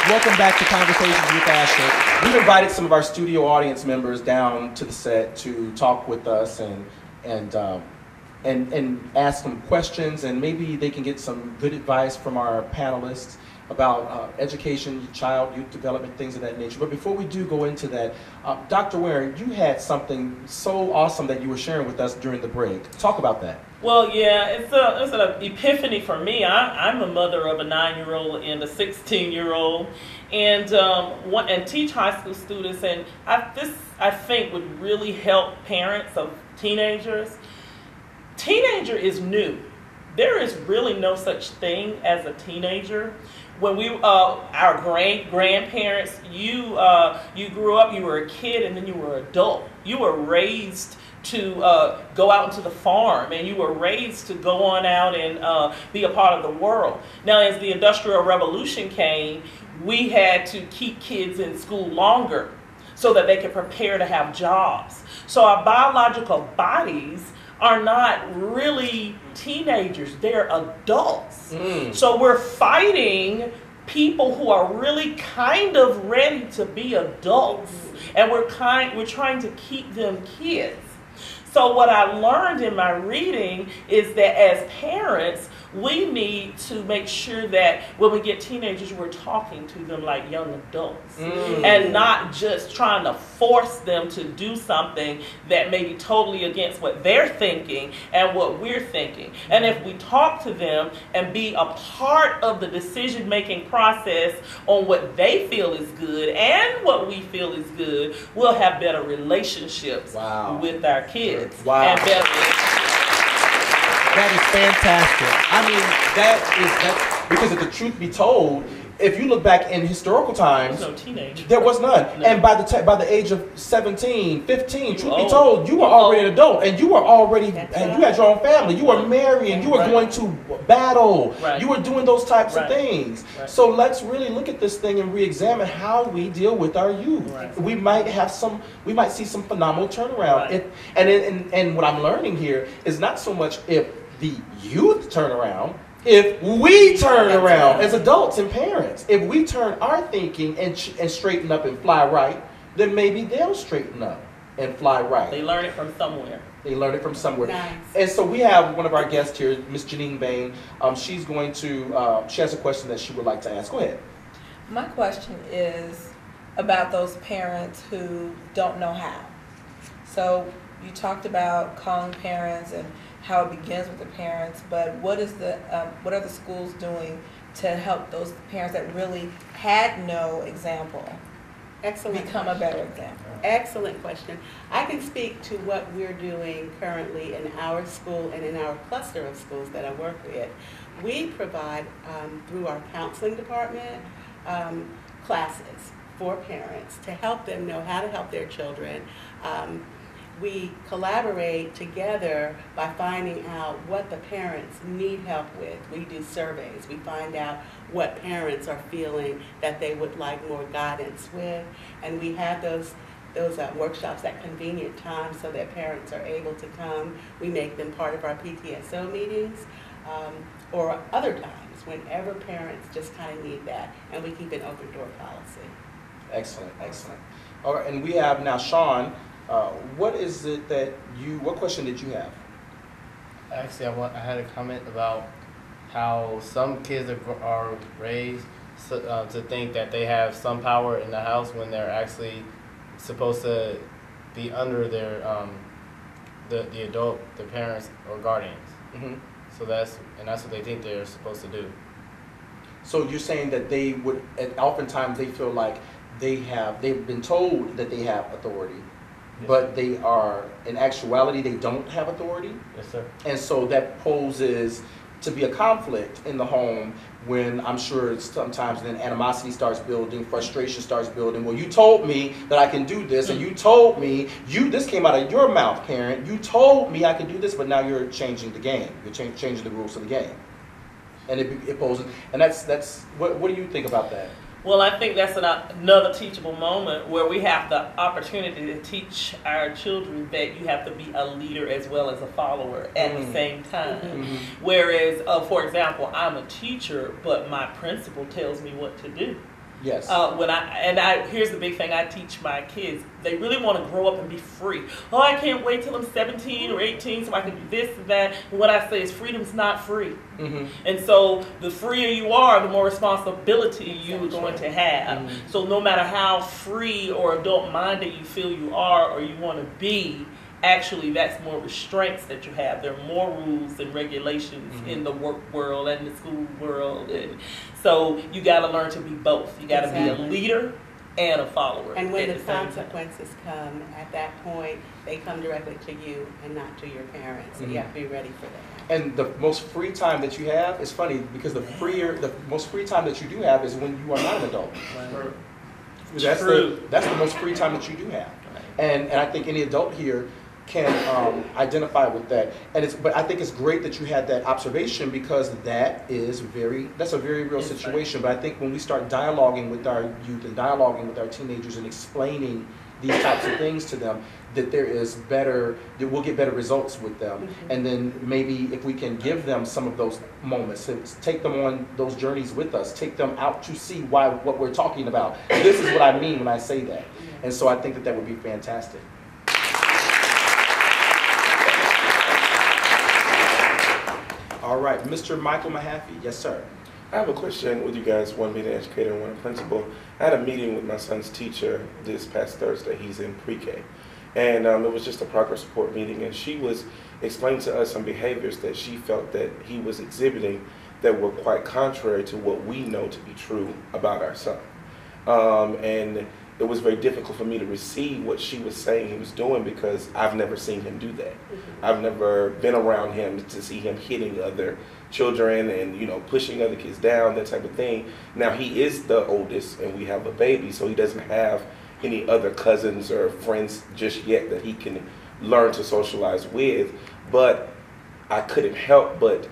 Welcome back to Conversations with Asher. We've invited some of our studio audience members down to the set to talk with us and ask them questions, and maybe they can get some good advice from our panelists about education, child, youth development, things of that nature. But before we do go into that, Dr. Warren, you had something so awesome that you were sharing with us during the break. Talk about that. Well, yeah, it's an epiphany for me. I'm a mother of a 9-year-old and a 16-year-old, and teach high school students. And I think would really help parents of teenagers. Teenager is new. There is really no such thing as a teenager. When we, our grandparents, you grew up, you were a kid, and then you were an adult. You were raised to go out into the farm, and you were raised to go on out and be a part of the world. Now, as the Industrial Revolution came, we had to keep kids in school longer so that they could prepare to have jobs. So our biological bodies are not really teenagers, they're adults. So we're fighting people who are really kind of ready to be adults, and we're trying to keep them kids. So what I learned in my reading is that as parents, we need to make sure that when we get teenagers, we're talking to them like young adults and not just trying to force them to do something that may be totally against what they're thinking and what we're thinking. And if we talk to them and be a part of the decision-making process on what they feel is good and what we feel is good, we'll have better relationships with our kids. And better That is fantastic. I mean, because if the truth be told, if you look back in historical times, no teenager. There was none. No. And by the age of 17, 15, truth be told, you were already an adult, and you were already, and you had your own family. You were marrying, you were going to battle. You were doing those types of things. So let's really look at this thing and re-examine how we deal with our youth. We might see some phenomenal turnaround. And what I'm learning here is not so much if the youth turn around, if we turn around as adults and parents, if we turn our thinking and straighten up and fly right, then maybe they'll straighten up and fly right. They learn it from somewhere. They learn it from somewhere. Nice. And so we have one of our guests here, Miss Janine Bain. She's going to, she has a question that she would like to ask. Go ahead. My question is about those parents who don't know how. So you talked about calling parents and how it begins with the parents, but what are the schools doing to help those parents that really had no example become a better example? Excellent question. I can speak to what we're doing currently in our school and in our cluster of schools that I work with. We provide, through our counseling department, classes for parents to help them know how to help their children. We collaborate together by finding out what the parents need help with. We do surveys. We find out what parents are feeling that they would like more guidance with. And we have those workshops at convenient times so that parents are able to come. We make them part of our PTSO meetings or other times whenever parents just kind of need that. And we keep an open door policy. Excellent, excellent. All right, and we have now Sean. What question did you have? Actually, I had a comment about how some kids are raised to think that they have some power in the house when they're actually supposed to be under their the adult, their parents or guardians. So that's what they think they're supposed to do. So you're saying that they would, oftentimes they feel like they've been told that they have authority. Yes. But they are, in actuality, they don't have authority. Yes, sir. And so that poses to be a conflict in the home when I'm sure sometimes then animosity starts building, frustration starts building. Well, you told me that I can do this, and you told me, this came out of your mouth, parent. You told me I could do this, but now you're changing the game. You're changing the rules of the game. And it poses, and that's what do you think about that? Well, I think that's another teachable moment where we have the opportunity to teach our children that you have to be a leader as well as a follower at the same time. Whereas, for example, I'm a teacher, but my principal tells me what to do. Yes. Here's the big thing I teach my kids. They really want to grow up and be free. Oh, I can't wait till I'm 17 or 18 so I can do this and that. And what I say is freedom's not free. Mm-hmm. And so the freer you are, the more responsibility you're going to have. Mm-hmm. So no matter how free or adult-minded you feel you are or you want to be, actually that's more restraints that you have. There are more rules and regulations in the work world and the school world. And so you got to learn to be both. You got to be a leader and a follower. And when the consequences come, at that point, they come directly to you and not to your parents. So you have to be ready for that. And the most free time that you have, it's funny because the most free time that you do have is when you are not an adult. Right. That's the most free time that you do have. And I think any adult here can identify with that. But I think it's great that you had that observation because that's a very real situation. But I think when we start dialoguing with our youth and dialoguing with our teenagers and explaining these types of things to them, that we'll get better results with them. Mm-hmm. And then maybe if we can give them some of those moments, take them on those journeys with us, take them out to see what we're talking about. This is what I mean when I say that. And so I think that would be fantastic. All right, Mr. Michael Mahaffey. Yes, sir. I have a question with you guys, one being an educator and one a principal. I had a meeting with my son's teacher this past Thursday. He's in pre-K. And it was just a progress report meeting, and she was explaining to us some behaviors that she felt that he was exhibiting that were quite contrary to what we know to be true about our son. And it was very difficult for me to receive what she was saying he was doing because I've never seen him do that. Mm-hmm. I've never been around him to see him hitting other children and pushing other kids down, that type of thing. Now he is the oldest and we have a baby, so he doesn't have any other cousins or friends just yet that he can learn to socialize with. But I couldn't help but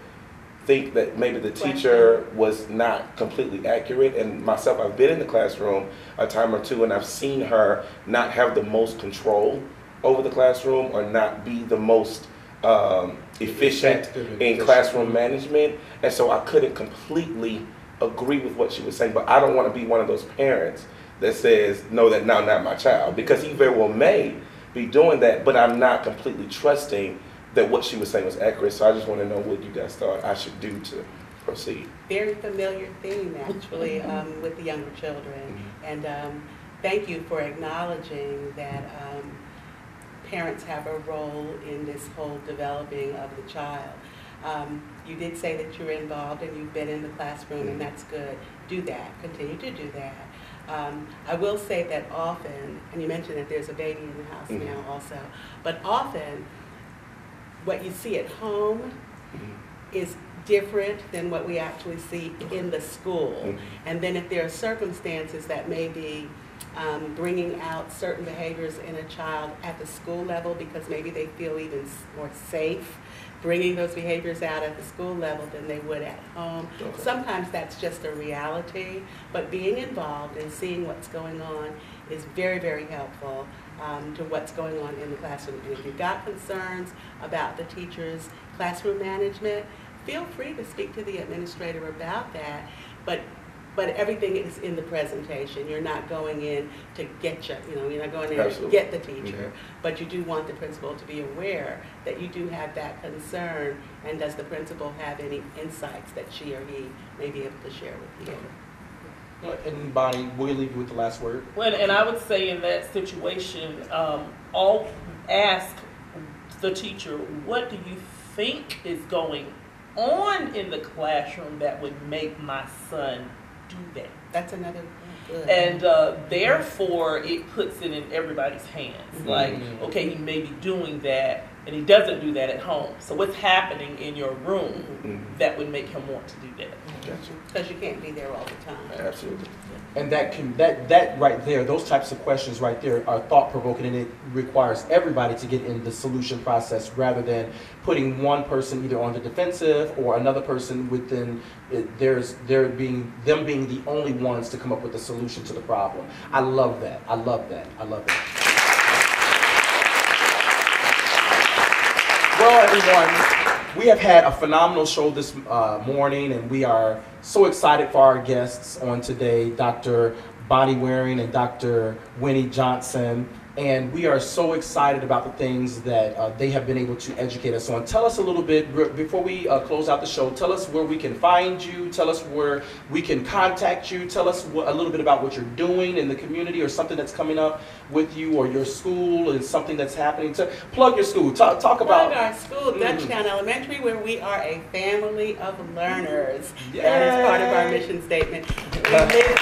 think that maybe the teacher was not completely accurate. And myself, I've been in the classroom a time or two and I've seen her not have the most control over the classroom or not be the most efficient in classroom management. And so I couldn't completely agree with what she was saying, but I don't want to be one of those parents that says, no, not my child, because he very well may be doing that, but I'm not completely trusting that what she was saying was accurate. So I just want to know what you guys thought I should do to proceed. Very familiar theme, actually, with the younger children. Mm-hmm. And thank you for acknowledging that parents have a role in this whole developing of the child. You did say that you're involved and you've been in the classroom, and that's good. Do that. Continue to do that. I will say that often, and you mentioned that there's a baby in the house now also, but often what you see at home is different than what we actually see in the school. And then if there are circumstances that may be bringing out certain behaviors in a child at the school level because maybe they feel even more safe bringing those behaviors out at the school level than they would at home. Okay. Sometimes that's just a reality, but being involved and seeing what's going on is very, very helpful to what's going on in the classroom. And if you've got concerns about the teacher's classroom management, feel free to speak to the administrator about that, but everything is in the presentation. You're not going in to get you're not going in to get the teacher, but you do want the principal to be aware that you do have that concern, and does the principal have any insights that she or he may be able to share with you. And Bonnie, we'll leave you with the last word. Well, and I would say in that situation, ask the teacher, what do you think is going on in the classroom that would make my son do that? That's another good. And therefore, it puts it in everybody's hands. Like, okay, he may be doing that, and he doesn't do that at home. So what's happening in your room that would make him want to do that? Gotcha. Because you can't be there all the time. Absolutely. And that right there, those types of questions right there are thought-provoking, and it requires everybody to get in the solution process rather than putting one person either on the defensive or another person within being the only ones to come up with a solution to the problem. I love that. I love that. I love that. Well, everyone, We have had a phenomenal show this morning, and we are so excited for our guests on today, Dr. Bonnie Waring and Dr. Winnie Johnson. And we are so excited about the things that they have been able to educate us on. Tell us a little bit, before we close out the show, tell us where we can find you, tell us where we can contact you, tell us a little bit about what you're doing in the community or something that's coming up with you or your school and something that's happening. Plug your school, talk about. Plug our school, Dutchtown Elementary, where we are a family of learners. Yay. That is part of our mission statement. We live there.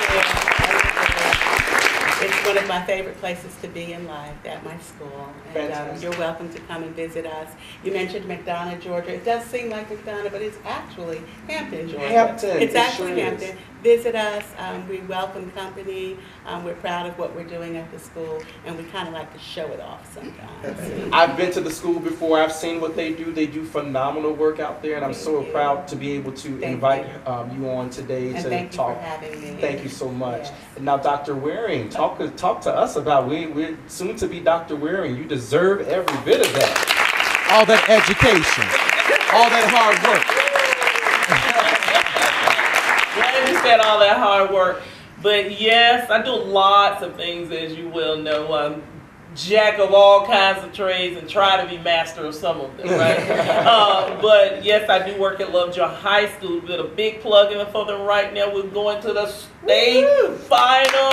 It's one of my favorite places to be in life, at my school. And you're welcome to come and visit us. You mentioned McDonough, Georgia. It does seem like McDonough, but it's actually Hampton, Georgia. Hampton. It's actually Hampton. Visit us. We welcome company. We're proud of what we're doing at the school, and we kind of like to show it off sometimes. I've been to the school before. I've seen what they do. They do phenomenal work out there, and I'm so proud to be able to invite you on today to thank talk. You for having me. Thank you so much. Yes. And now, Dr. Waring, talk to us about we're soon to be Dr. Waring. You deserve every bit of that. All that education, all that hard work. Glad you said all that hard work. But yes, I do lots of things, as you well know. I'm jack of all kinds of trades and try to be master of some of them, right? But yes, I do work at Lovejoy High School. We've got a big plug in for them right now. We're going to the state final.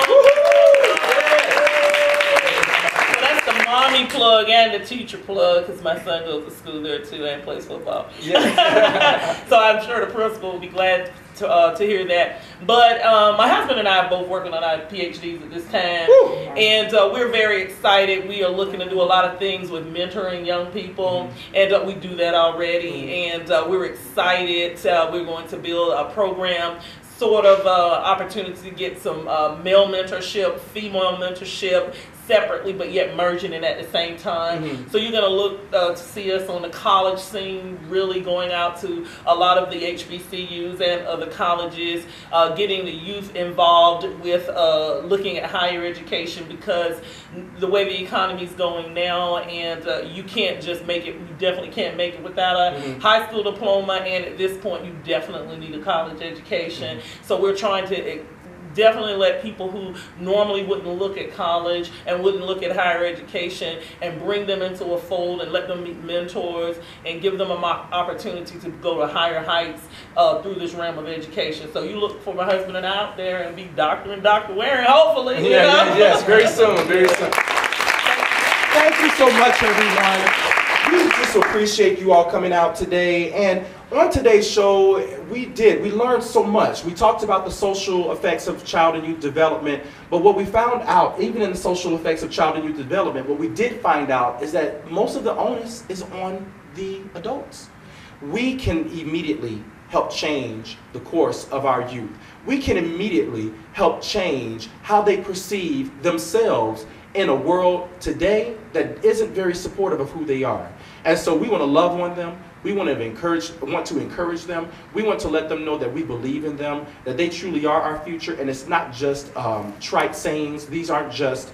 So that's the mommy plug and the teacher plug, because my son goes to school there too and plays football. Yeah. So I'm sure the principal will be glad to hear that. But my husband and I are both working on our PhDs at this time. And we're very excited. We are looking to do a lot of things with mentoring young people, and we do that already. And we're excited. We're going to build a program, sort of opportunity to get some male mentorship, female mentorship, separately, but yet merging it at the same time. So you're going to look to see us on the college scene, really going out to a lot of the HBCUs and other colleges, getting the youth involved with looking at higher education, because the way the economy is going now, and you can't just make it, you definitely can't make it without a high school diploma, and at this point you definitely need a college education. So we're trying to definitely let people who normally wouldn't look at college and wouldn't look at higher education and bring them into a fold and let them meet mentors and give them an opportunity to go to higher heights through this realm of education. So you look for my husband and I out there and be Dr. and Dr. Waring, hopefully. Yes, very soon, very soon. Thank you so much, everyone. We just appreciate you all coming out today. And on today's show, we learned so much. We talked about the social effects of child and youth development, but what we found out, even in the social effects of child and youth development, what we did find out is that most of the onus is on the adults. We can immediately help change the course of our youth. We can immediately help change how they perceive themselves in a world today that isn't very supportive of who they are. And so we want to love on them. We want to encourage them. We want to let them know that we believe in them, that they truly are our future. And it's not just trite sayings. These aren't just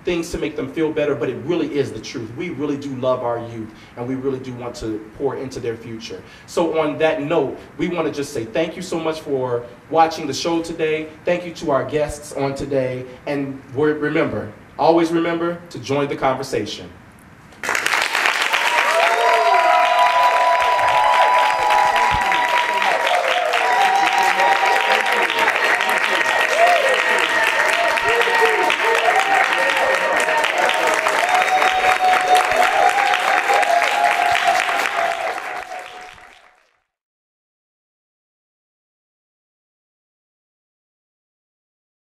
things to make them feel better, but it really is the truth. We really do love our youth, and we really do want to pour into their future. So on that note, we want to just say thank you so much for watching the show today. Thank you to our guests on today. And remember, always remember to join the conversation.